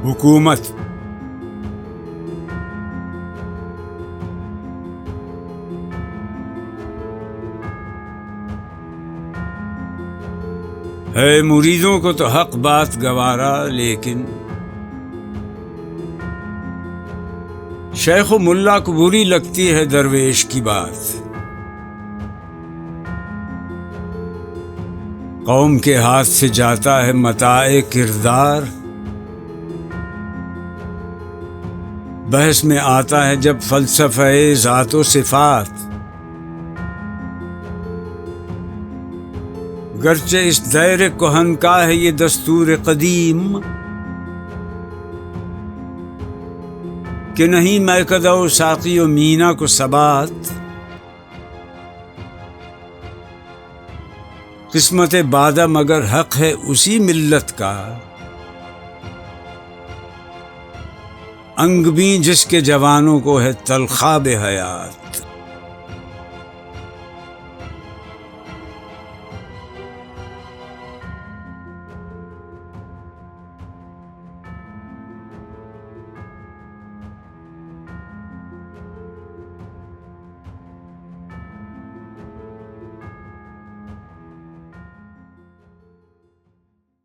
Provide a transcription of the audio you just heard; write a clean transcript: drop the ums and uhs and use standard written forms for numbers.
حکومت ہے مریدوں کو تو حق بات گوارا، لیکن شیخ و ملا کو بری لگتی ہے درویش کی بات۔ قوم کے ہاتھ سے جاتا ہے متاع کردار، بحث میں آتا ہے جب فلسفہ ذات و صفات۔ گرچہ اس دیر کہن کا ہے یہ دستور قدیم، کہ نہیں میکدہ و ساقی و مینا کو ثبات۔ قسمت بادہ مگر حق ہے اسی ملت کا، انگ بھی جس کے جوانوں کو ہے تلخاب حیات۔